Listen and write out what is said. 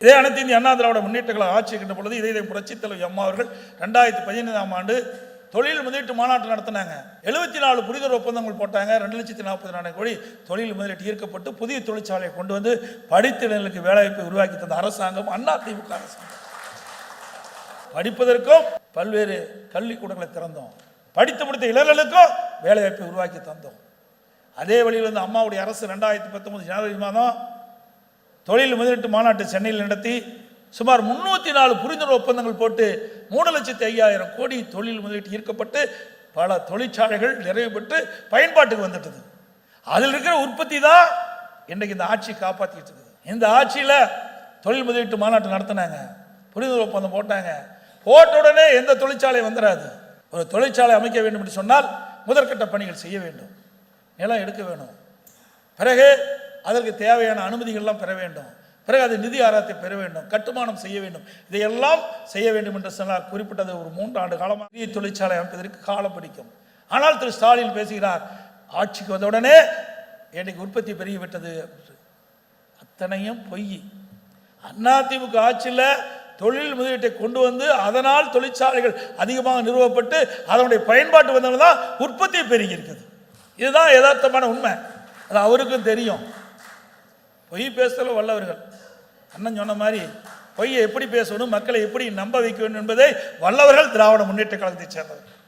இதே அனைத்து இந்திய அண்ணா திராவிட முன்னேற்ற கழக ஆட்சி இருக்கின்ற பொழுது இதே புரட்சித் தலைவர் அம்மா அவர்கள் 2015ஆம் ஆண்டு தொழில் முதலீட்டு மாநாட்டு நடத்தினாங்க. 74 புரிதல் ஒப்பந்தங்கள் போட்டாங்க. 2,40,000 கோடி தொழில் முதலீட்டு ஈர்க்கப்பட்டு புதிய தொழிற்சாலையை கொண்டு வந்து படித்தினர்களுக்கு வேலைவாய்ப்பை உருவாக்கி தந்த அரசாங்கம் அதிமுக அரசாங்கம். படிப்பதற்கும் பல்வேறு கல்விக்கூடங்களை திறந்தோம், படித்து முடித்த இளைஞர்களுக்கும் வேலைவாய்ப்பை உருவாக்கி தந்தோம். அதே வழியில் வந்து அம்மாவுடைய அரசு 2019 ஜனவரி மாதம் தொழில் முதலீட்டு மாநாட்டு சென்னையில் நடத்தி சுமார் 304 புரிந்துணர்வு ஒப்பந்தங்கள் போட்டு 3,05,000 கோடி தொழில் முதலீட்டு ஈர்க்கப்பட்டு பல தொழிற்சாலைகள் நிறைவு பெற்று பயன்பாட்டுக்கு வந்துட்டது. அதில் இருக்கிற உற்பத்தி தான் இன்றைக்கு இந்த ஆட்சி காப்பாற்றிட்டு இருக்குது. இந்த ஆட்சியில் தொழில் முதலீட்டு மாநாட்டு நடத்தினாங்க, புரிந்துணர்வு ஒப்பந்தம் போட்டாங்க. போட்ட உடனே எந்த தொழிற்சாலை வந்துடாது. ஒரு தொழிற்சாலை அமைக்க வேண்டும் என்று சொன்னால் முதற்கட்ட பணிகள் செய்ய வேண்டும், நிலம் எடுக்க வேணும், பிறகு அதற்கு தேவையான அனுமதிகள்லாம் பெற வேண்டும், பிறகு அது நிதி ஆதாரத்தை பெற வேண்டும், கட்டுமானம் செய்ய வேண்டும். இதையெல்லாம் செய்ய வேண்டும் என்று சொன்னால் குறிப்பிட்டது ஒரு 3 ஆண்டு காலமாக புதிய தொழிற்சாலை அமைப்பதற்கு காலம் பிடிக்கும். ஆனால் திரு ஸ்டாலின் பேசுகிறார், ஆட்சிக்கு வந்தவுடனே இன்னைக்கு உற்பத்தி பெருகிவிட்டது. அத்தனையும் பொய். அதிமுக ஆட்சியில் தொழில் முதலீட்டை கொண்டு வந்து அதனால் தொழிற்சாலைகள் அதிகமாக நிறுவப்பட்டு அதனுடைய பயன்பாட்டு வந்தவங்க தான் உற்பத்தி பெருகி இருக்குது. இதுதான் யதார்த்தமான உண்மை. அது அவருக்கும் தெரியும். பொய் பேசல வல்லவர்கள். அண்ணன் சொன்ன மாதிரி பொய்யை எப்படி பேசணும், மக்களை எப்படி நம்ப வைக்க வேண்டும் என்பதை வல்லவர்கள் திராவிட முன்னேற்ற கழகத்தை சேர்ந்தவர்கள்.